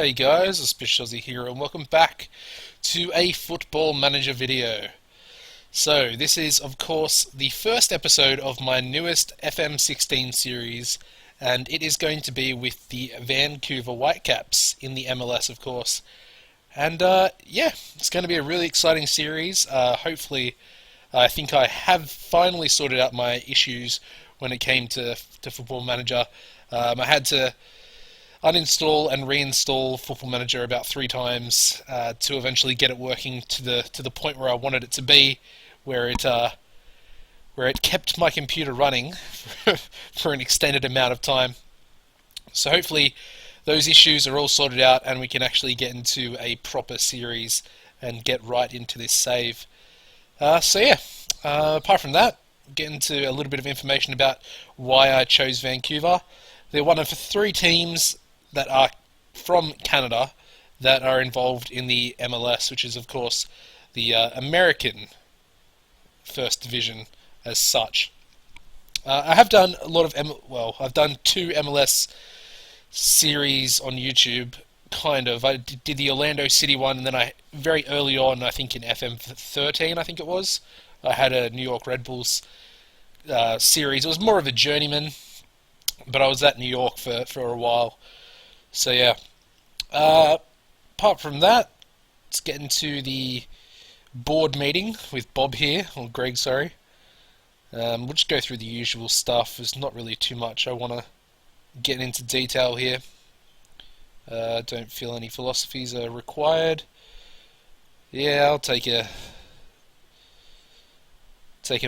Hey guys, AuspiciousAussie here, and welcome back to a Football Manager video. So, this is, of course, the first episode of my newest FM16 series, and it is going to be with the Vancouver Whitecaps in the MLS, of course. And, yeah, it's going to be a really exciting series. Hopefully, I think I have finally sorted out my issues when it came to Football Manager. I had to uninstall and reinstall Football Manager about 3 times to eventually get it working to the point where I wanted it to be, where it kept my computer running for an extended amount of time. So hopefully those issues are all sorted out and we can actually get into a proper series and get right into this save. Apart from that, get into a little bit of information about why I chose Vancouver. They're one of 3 teams that are from Canada that are involved in the MLS, which is of course the American First Division as such. I have done a lot of I've done 2 MLS series on YouTube. Kind of. I did the Orlando City one, and then I very early on, I think in FM13, I think it was, I had a New York Red Bulls series. It was more of a journeyman, but I was at New York for a while. So yeah, apart from that, let's get into the board meeting with Bob here, or Greg, sorry. We'll just go through the usual stuff. There's not really too much I want to get into detail here. Don't feel any philosophies are required. Yeah, I'll take a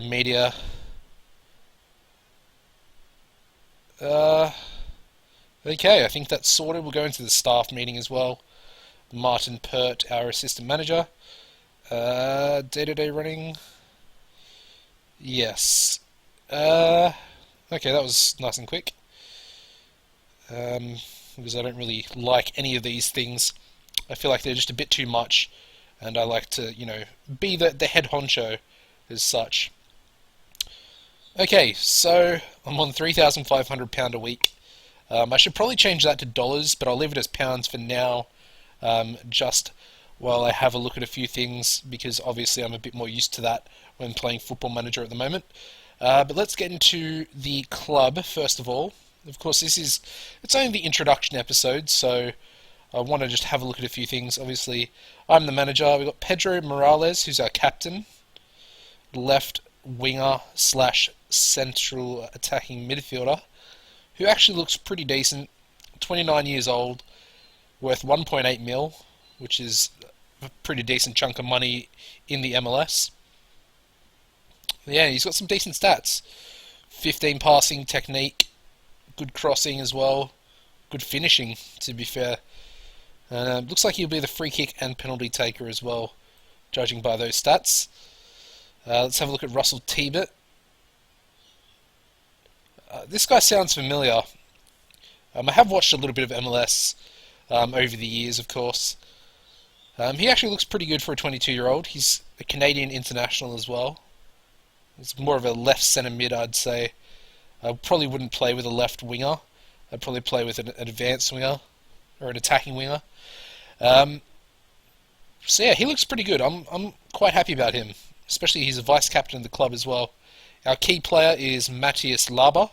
media. Okay, I think that's sorted. We'll go into the staff meeting as well. Martin Pert, our assistant manager. Day-to-day running. Yes. Okay, that was nice and quick. Because I don't really like any of these things. I feel like they're just a bit too much, and I like to, be the head honcho as such. Okay, so I'm on £3,500 a week. I should probably change that to dollars, but I'll leave it as pounds for now, just while I have a look at a few things, because obviously I'm a bit more used to that when playing Football Manager at the moment. But let's get into the club first of all. Of course, it's only the introduction episode, so I want to just have a look at a few things. Obviously, I'm the manager. We've got Pedro Morales, who's our captain, left winger / central attacking midfielder, who actually looks pretty decent. 29 years old, worth 1.8 mil, which is a pretty decent chunk of money in the MLS. Yeah, he's got some decent stats. 15 passing technique, good crossing as well, good finishing, to be fair. Looks like he'll be the free kick and penalty taker as well, judging by those stats. Let's have a look at Russell Tebet. This guy sounds familiar. I have watched a little bit of MLS over the years, of course. He actually looks pretty good for a 22-year-old. He's a Canadian international as well. He's more of a left centre mid, I'd say. I probably wouldn't play with a left winger. I'd probably play with an advanced winger or an attacking winger. So yeah, he looks pretty good. I'm quite happy about him, especially he's a vice captain of the club as well. Our key player is Matthias Laber,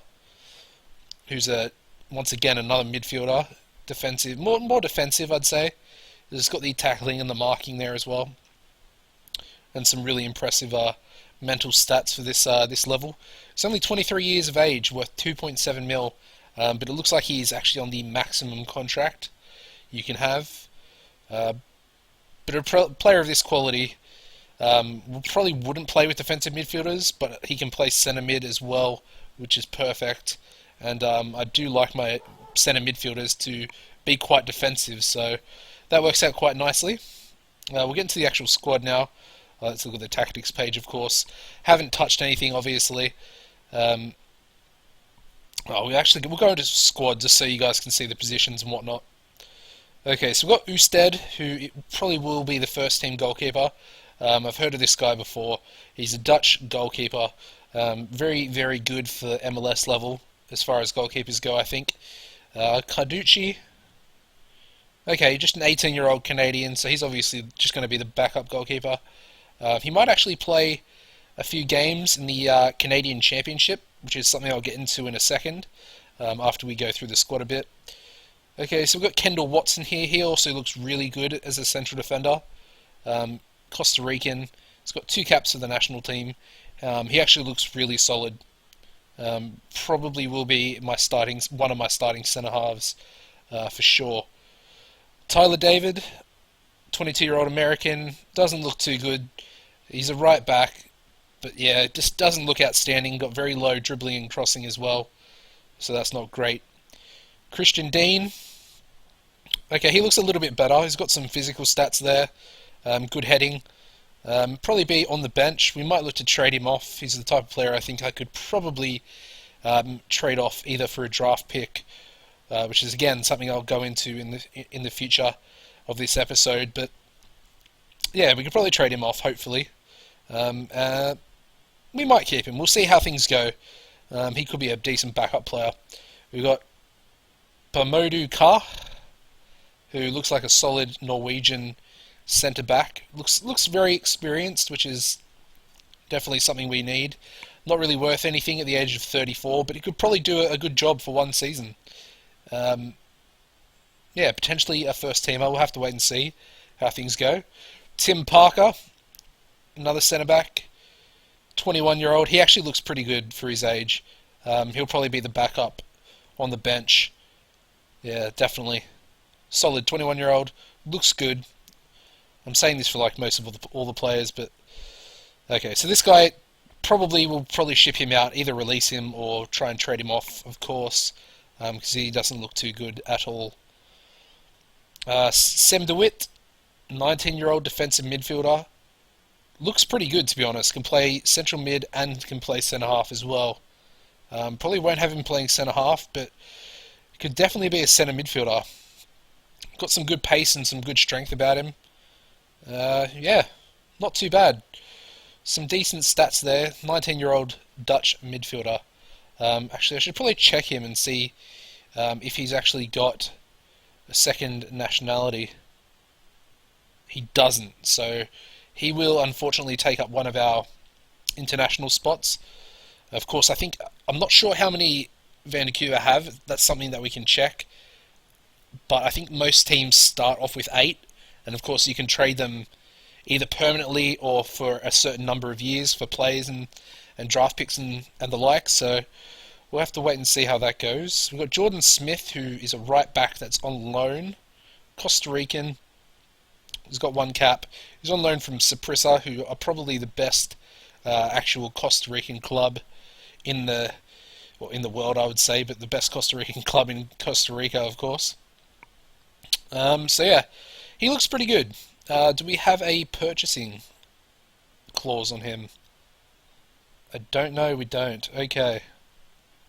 who's once again another midfielder, defensive, more defensive, I'd say. He's got the tackling and the marking there as well, and some really impressive mental stats for this level. He's only 23 years of age, worth 2.7 mil, but it looks like he's actually on the maximum contract you can have. But a player of this quality probably wouldn't play with defensive midfielders, but he can play centre mid as well, which is perfect. And I do like my centre midfielders to be quite defensive, so that works out quite nicely. We'll get into the actual squad now. Let's look at the tactics page, of course. Haven't touched anything, obviously. We'll go into squad just so you guys can see the positions and whatnot. Okay, so we've got Usted, who probably will be the first team goalkeeper. I've heard of this guy before. He's a Dutch goalkeeper. Very, very good for MLS level as far as goalkeepers go, I think. Carducci, Okay, just an 18-year-old Canadian, so he's obviously just going to be the backup goalkeeper. He might actually play a few games in the Canadian Championship, which is something I'll get into in a second, after we go through the squad a bit. Okay, so we've got Kendall Watson here. He also looks really good as a central defender. Costa Rican. He's got 2 caps for the national team. He actually looks really solid. Probably will be one of my starting centre halves for sure. Tyler David, 22-year-old American, doesn't look too good. He's a right back, but yeah, just doesn't look outstanding. Got very low dribbling and crossing as well, so that's not great. Christian Dean, okay, he looks a little bit better. He's got some physical stats there, good heading. Probably be on the bench. We might look to trade him off. He's the type of player I think I could probably trade off either for a draft pick, which is again something I'll go into in the future of this episode. But yeah, we could probably trade him off. Hopefully, we might keep him. We'll see how things go. He could be a decent backup player. We've got Pamodu Ka, who looks like a solid Norwegian centre back. Looks very experienced, which is definitely something we need. Not really worth anything at the age of 34, but he could probably do a good job for one season. Yeah, potentially a first teamer. We'll have to wait and see how things go. Tim Parker, another centre back, 21-year-old. He actually looks pretty good for his age. He'll probably be the backup on the bench. Yeah, definitely. Solid 21-year-old. Looks good. I'm saying this for like most of all the players, but okay. So this guy will probably ship him out, either release him or try and trade him off, of course, because he doesn't look too good at all. Sem DeWitt, 19-year-old defensive midfielder. Looks pretty good, to be honest. Can play central mid and can play centre half as well. Probably won't have him playing centre half, but could definitely be a centre midfielder. Got some good pace and some good strength about him. Yeah, not too bad. Some decent stats there. 19-year-old Dutch midfielder. Actually, I should probably check him and see if he's actually got a second nationality. He doesn't, so he will unfortunately take up one of our international spots. Of course, I'm not sure how many Vancouver have. That's something that we can check. But I think most teams start off with 8, and of course you can trade them either permanently or for a certain number of years for players and draft picks and the like. So we'll have to wait and see how that goes. We've got Jordan Smith, who is a right back that's on loan. Costa Rican. He's got 1 cap. He's on loan from Saprissa, who are probably the best actual Costa Rican club in the world, I would say, but the best Costa Rican club in Costa Rica, of course. So yeah, he looks pretty good. Do we have a purchasing clause on him? I don't know, we don't. Okay.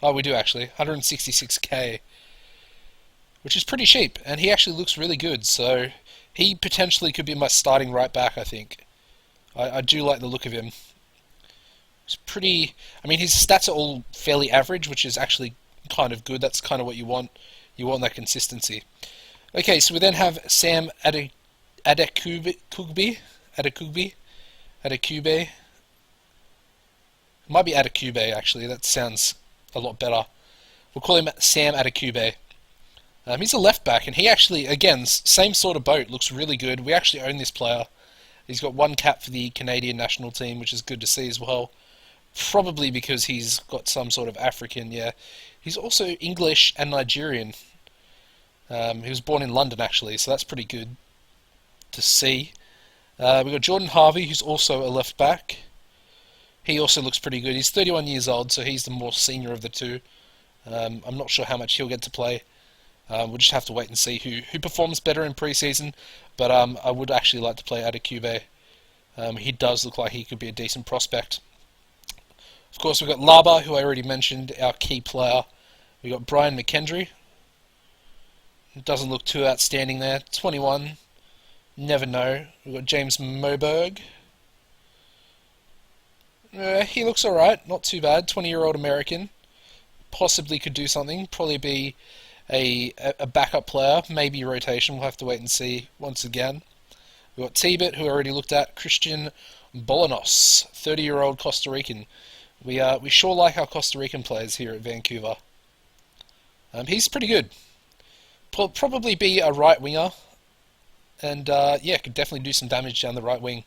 Oh, we do actually. 166k. Which is pretty cheap, and he actually looks really good, so he potentially could be my starting right back, I think. I do like the look of him. It's pretty... I mean, his stats are all fairly average, which is actually kind of good. That's kind of what you want. You want that consistency. Okay, so we then have Sam Adekugbe. It might be Adekugbe, actually. That sounds a lot better. We'll call him Sam Adekugbe. He's a left back, and he actually, again, same sort of boat, looks really good. We actually own this player. He's got 1 cap for the Canadian national team, which is good to see as well. Probably because he's got some sort of African, yeah. He's also English and Nigerian. He was born in London, actually, so that's pretty good to see. We've got Jordan Harvey, who's also a left back. He also looks pretty good. He's 31 years old, so he's the more senior of the two. I'm not sure how much he'll get to play. We'll just have to wait and see who performs better in pre-season, but I would actually like to play Adekugbe. He does look like he could be a decent prospect. Of course, we've got Laba, who I already mentioned, our key player. We've got Brian McKendry. It doesn't look too outstanding there. 21. Never know. We've got James Moberg. He looks alright. Not too bad. 20-year-old American. Possibly could do something. Probably be a backup player, maybe rotation. We'll have to wait and see once again. We've got Tibet, who I already looked at. Christian Bolanos, 30-year-old Costa Rican. We sure like our Costa Rican players here at Vancouver. He's pretty good. Probably be a right winger, and yeah, could definitely do some damage down the right wing.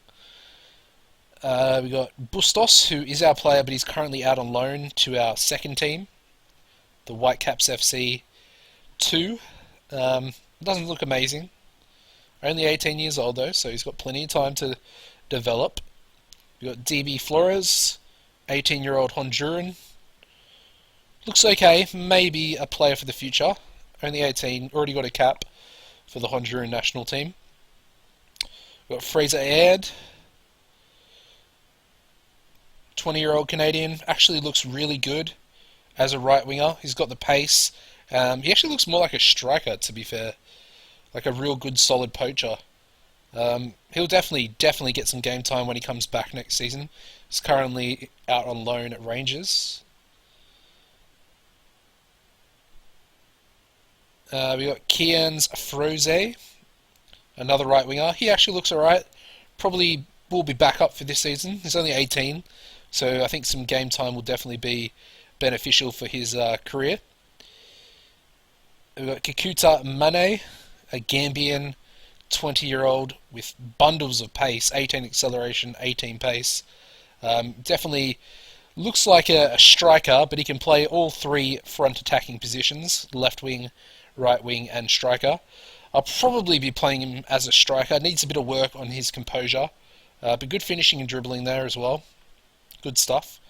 We got Bustos, who is our player, but he's currently out on loan to our second team, the Whitecaps FC 2. Doesn't look amazing. Only 18 years old though, so he's got plenty of time to develop. We got DB Flores, 18-year-old Honduran. Looks okay, maybe a player for the future. Only 18, already got a cap for the Honduran national team. We've got Fraser Aird, 20-year-old Canadian. Actually looks really good as a right winger. He's got the pace. He actually looks more like a striker, to be fair. Like a real good, solid poacher. He'll definitely get some game time when he comes back next season. He's currently out on loan at Rangers. We got Kians Froze, another right winger. He actually looks alright. Probably will be back up for this season. He's only 18, so I think some game time will definitely be beneficial for his career. We've got Kikuta Mane, a Gambian 20-year-old with bundles of pace, 18 acceleration, 18 pace. Definitely looks like a striker, but he can play all three front attacking positions, left wing, right wing and striker. I'll probably be playing him as a striker. Needs a bit of work on his composure, but good finishing and dribbling there as well. Good stuff.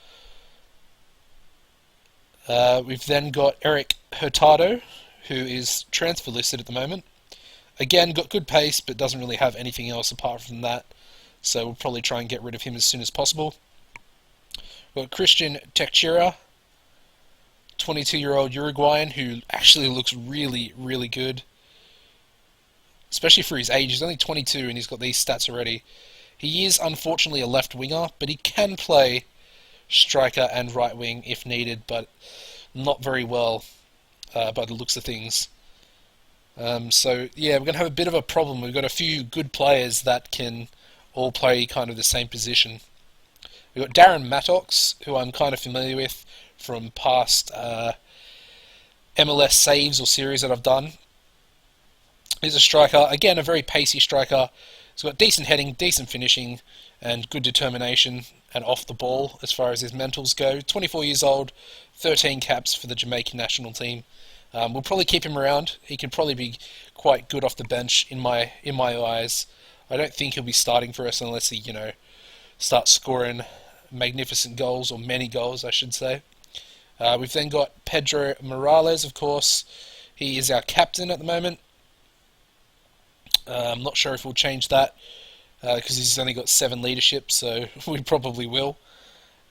We've then got Eric Hurtado, who is transfer listed at the moment. Again, got good pace, but doesn't really have anything else apart from that. So we'll probably try and get rid of him as soon as possible. We've got Christian Techera, 22-year-old Uruguayan, who actually looks really, really good. Especially for his age. He's only 22 and he's got these stats already. He is unfortunately a left winger, but he can play striker and right wing if needed, but not very well by the looks of things. So yeah, we're going to have a bit of a problem. We've got a few good players that can all play kind of the same position. We've got Darren Mattox, who I'm kind of familiar with from past MLS saves or series that I've done. He's a striker, again a very pacey striker. He's got decent heading, decent finishing, and good determination and off the ball as far as his mentals go. 24 years old, 13 caps for the Jamaican national team. We'll probably keep him around. He can probably be quite good off the bench in my eyes. I don't think he'll be starting for us unless he, starts scoring magnificent goals, or many goals, I should say. We've then got Pedro Morales, of course. He is our captain at the moment. I'm not sure if we'll change that because he's only got 7 leadership, so we probably will.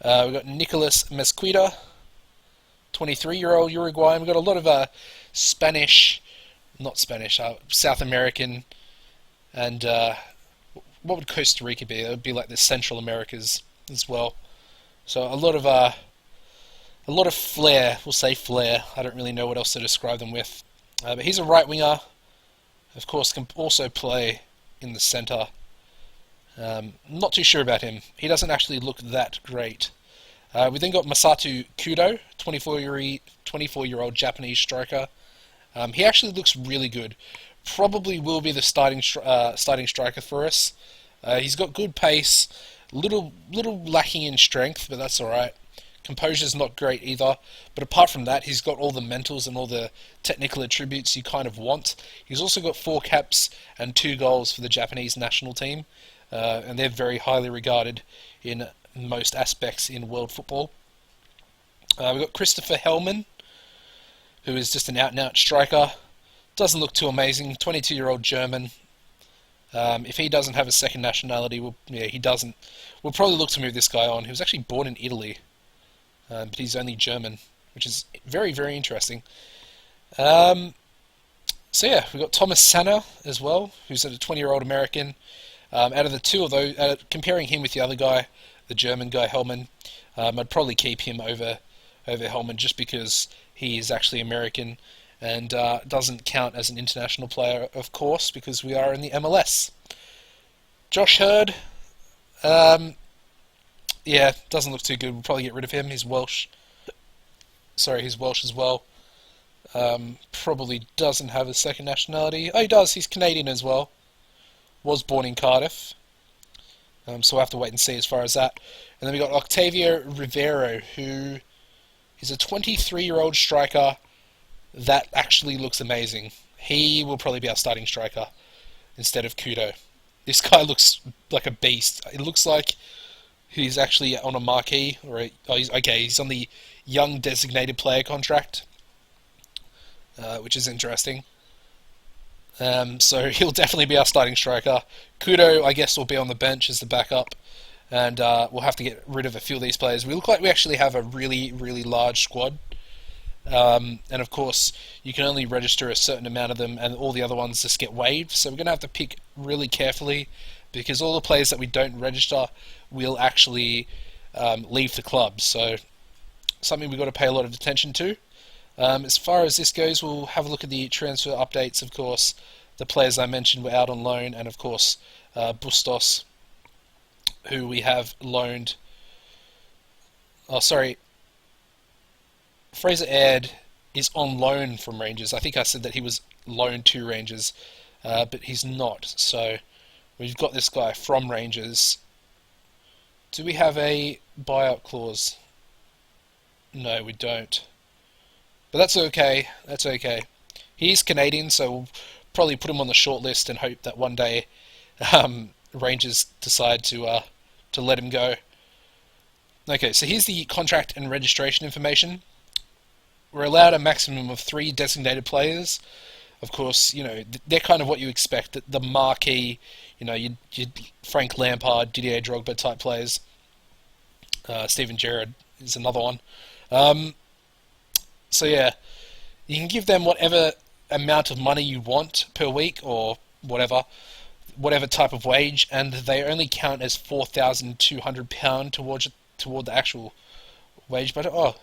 We've got Nicolas Mesquita, 23-year-old Uruguayan. We've got a lot of South American, and what would Costa Rica be? It would be like the Central Americas as well. So a lot of flair. We'll say flair. I don't really know what else to describe them with. But he's a right winger. Of course, can also play in the centre. Not too sure about him. He doesn't actually look that great. We then got Masato Kudo, 24-year-old Japanese striker. He actually looks really good. Probably will be the starting striker for us. He's got good pace, little lacking in strength, but that's all right. Composure's not great either, but apart from that, he's got all the mentals and all the technical attributes you kind of want. He's also got 4 caps and 2 goals for the Japanese national team, and they're very highly regarded in most aspects in world football. We've got Christopher Hellman, who is just an out-and-out striker. Doesn't look too amazing, 22-year-old German. If he doesn't have a second nationality, he doesn't. We'll probably look to move this guy on. He was actually born in Italy. But he's only German, which is very, very interesting. So yeah, we've got Thomas Sanner as well, who's a 20-year-old American. Out of the two of those, comparing him with the other guy, the German guy, Hellman, I'd probably keep him over Hellman just because he is actually American, and doesn't count as an international player, of course, because we are in the MLS. Josh Hurd, yeah, doesn't look too good. We'll probably get rid of him. He's Welsh. Sorry, he's Welsh as well. Probably doesn't have a second nationality. Oh, he does. He's Canadian as well. Was born in Cardiff. So we'll have to wait and see as far as that. And then we got Octavio Rivero, who is a 23-year-old striker that actually looks amazing. He will probably be our starting striker instead of Kudo. This guy looks like a beast. It looks like he's actually on a marquee, he's on the young designated player contract, which is interesting. So he'll definitely be our starting striker. Kudo, I guess, will be on the bench as the backup, and we'll have to get rid of a few of these players. We look like we actually have a really, really large squad, and of course, you can only register a certain amount of them, and all the other ones just get waived. So we're going to have to pick really carefully, because all the players that we don't register will actually leave the club. So something we've got to pay a lot of attention to. As far as this goes, we'll have a look at the transfer updates. Of course, the players I mentioned were out on loan, and of course, Bustos, who we have loaned. Oh, sorry. Fraser Aird is on loan from Rangers. I think I said that he was loaned to Rangers, but he's not. So we've got this guy from Rangers. Do we have a buyout clause? No, we don't. But that's okay. That's okay. He's Canadian, so we'll probably put him on the short list and hope that one day Rangers decide to let him go. Okay, so here's the contract and registration information. We're allowed a maximum of 3 designated players. Of course, they're kind of what you expect. The marquee, you'd Frank Lampard, Didier Drogba type players. Steven Gerrard is another one. So yeah, you can give them whatever amount of money you want per week, or whatever type of wage, and they only count as £4,200 toward the actual wage. But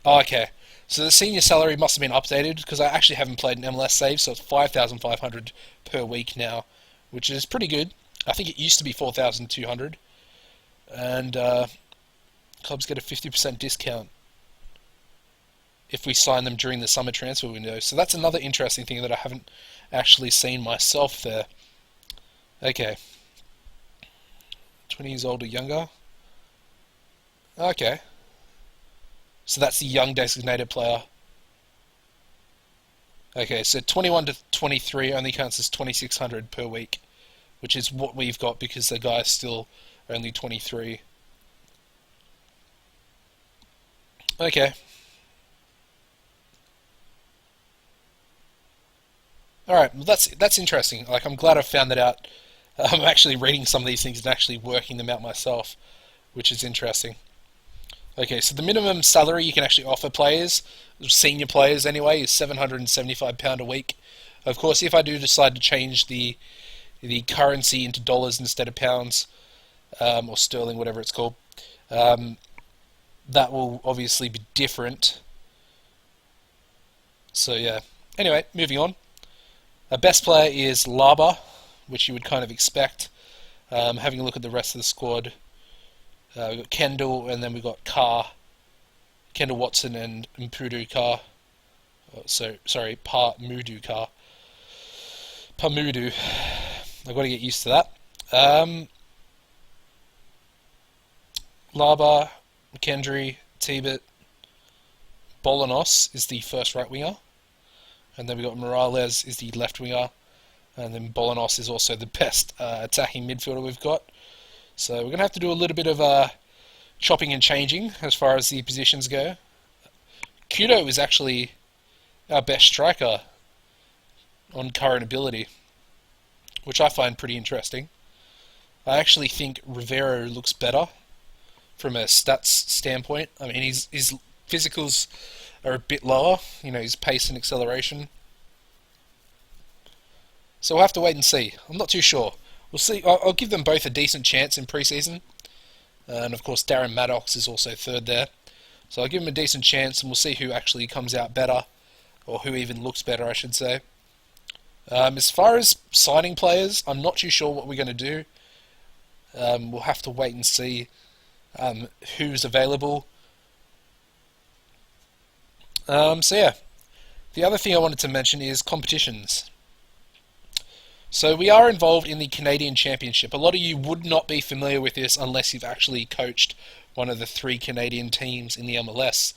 okay. So the senior salary must have been updated, because I actually haven't played an MLS save, so it's 5,500 per week now, which is pretty good. I think it used to be 4,200, and clubs get a 50% discount if we sign them during the summer transfer window. So that's another interesting thing that I haven't actually seen myself there. Okay. 20 years old or younger. Okay. So that's the young designated player. Okay, so 21 to 23 only counts as 2,600 per week, which is what we've got because the guy's still only 23. Okay. Alright, well that's interesting. Like, I'm glad I found that out. I'm actually reading some of these things and actually working them out myself, which is interesting. Okay, so the minimum salary you can actually offer players, senior players anyway, is £775 a week. Of course, if I do decide to change the currency into dollars instead of pounds, or sterling, whatever it's called, that will obviously be different. So yeah. Anyway, moving on. Our best player is Laba, which you would kind of expect. Having a look at the rest of the squad, we've got Kendall, and then we've got Carr, Kendall Watson and Mpudu Carr. Pamudu Carr. Pamudu. I've got to get used to that. Laba, McKendry, Tibet, Bolanos is the first right winger, and then we've got Morales is the left winger, and then Bolanos is also the best attacking midfielder we've got. So we're going to have to do a little bit of chopping and changing as far as the positions go. Kudo is actually our best striker on current ability, which I find pretty interesting. I actually think Rivero looks better from a stats standpoint. I mean, his physicals are a bit lower, his pace and acceleration. So we'll have to wait and see. I'm not too sure. We'll see. I'll give them both a decent chance in pre-season. And of course, Darren Maddox is also third there. So I'll give him a decent chance, and we'll see who actually comes out better, or who even looks better, I should say. As far as signing players, I'm not too sure what we're going to do. We'll have to wait and see who's available. So yeah, the other thing I wanted to mention is competitions. So we are involved in the Canadian Championship. A lot of you would not be familiar with this unless you've actually coached one of the 3 Canadian teams in the MLS.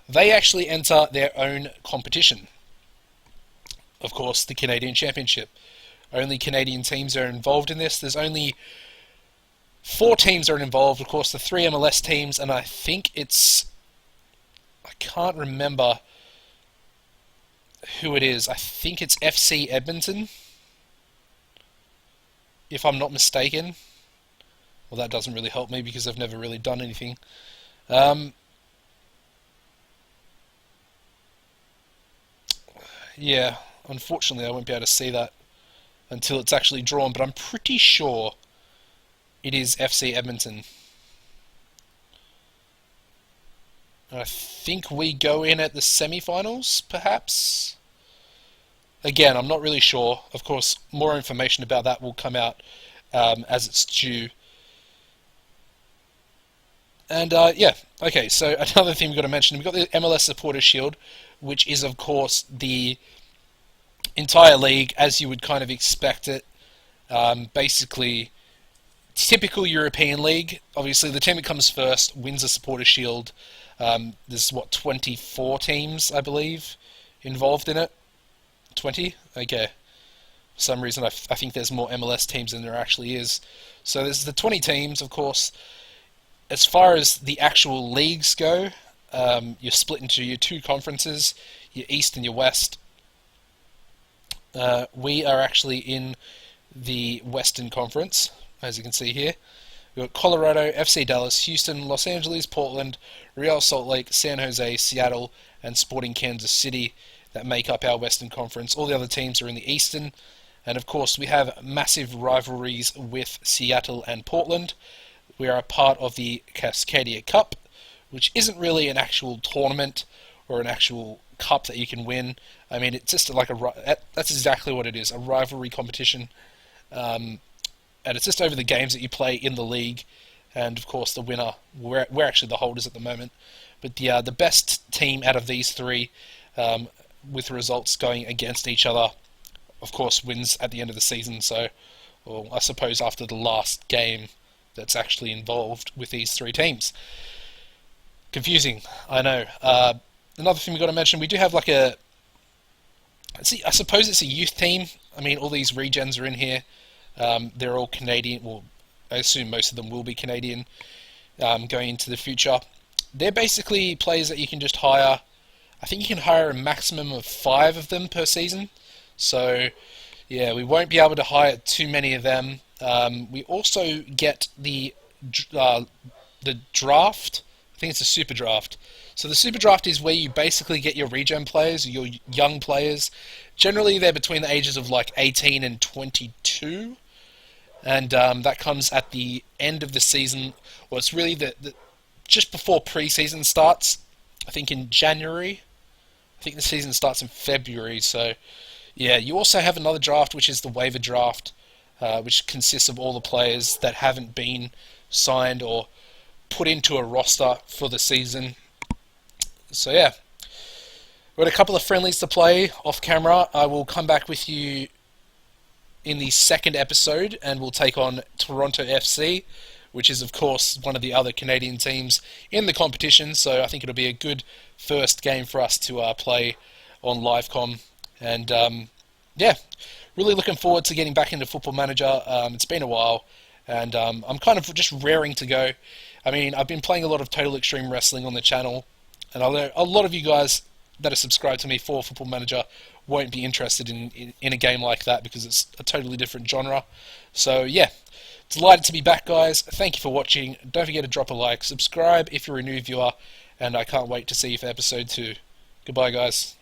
They actually enter their own competition. Of course, the Canadian Championship. Only Canadian teams are involved in this. There's only 4 teams are involved. Of course, the 3 MLS teams, and I think I can't remember who it is. I think it's FC Edmonton, if I'm not mistaken. Well, that doesn't really help me because I've never really done anything. Yeah, unfortunately I won't be able to see that until it's actually drawn, but I'm pretty sure it is FC Edmonton. I think we go in at the semi-finals, perhaps? Again, I'm not really sure. Of course, more information about that will come out as it's due. And yeah, okay, so another thing we've got to mention, we've got the MLS Supporters Shield, which is, of course, the entire league, as you would kind of expect it. Basically, typical European league. Obviously, the team that comes first wins the Supporters Shield. There's, 24 teams, I believe, involved in it? 20? Okay. For some reason, I think there's more MLS teams than there actually is. So there's the 20 teams, of course. As far as the actual leagues go, you're split into your 2 conferences, your East and your West. We are actually in the Western Conference, as you can see here. We've got Colorado, FC Dallas, Houston, Los Angeles, Portland, Real Salt Lake, San Jose, Seattle, and Sporting Kansas City that make up our Western Conference. All the other teams are in the Eastern. And of course, we have massive rivalries with Seattle and Portland. We are a part of the Cascadia Cup, which isn't really an actual tournament or an actual cup that you can win. I mean, it's just like that's exactly what it is, a rivalry competition. And it's just over the games that you play in the league. And of course, the winner, we're actually the holders at the moment. But the best team out of these 3, with results going against each other, of course, wins at the end of the season. So, or I suppose after the last game that's actually involved with these 3 teams. Confusing, I know. Another thing we've got to mention, we do have like I suppose it's a youth team. I mean, all these regens are in here. They're all Canadian. Well, I assume most of them will be Canadian going into the future. They're basically players that you can just hire. I think you can hire a maximum of 5 of them per season. So, yeah, we won't be able to hire too many of them. We also get the draft. I think it's a super draft. So the super draft is where you basically get your regen players, your young players. Generally, they're between the ages of like 18 and 22. And that comes at the end of the season. Well, it's really just before pre-season starts. I think in January. I think the season starts in February. So, yeah, you also have another draft, which is the waiver draft, which consists of all the players that haven't been signed or put into a roster for the season. So, yeah. We've got a couple of friendlies to play off camera. I will come back with you in the second episode, and we'll take on Toronto FC, which is, of course, one of the other Canadian teams in the competition. So I think it'll be a good first game for us to play on Livecom. And, yeah, really looking forward to getting back into Football Manager. It's been a while, and I'm kind of just raring to go. I mean, I've been playing a lot of Total Extreme Wrestling on the channel, and I know a lot of you guys that are subscribed to me for Football Manager won't be interested in a game like that because it's a totally different genre. So, yeah, delighted to be back, guys. Thank you for watching. Don't forget to drop a like, subscribe if you're a new viewer, and I can't wait to see you for episode 2. Goodbye, guys.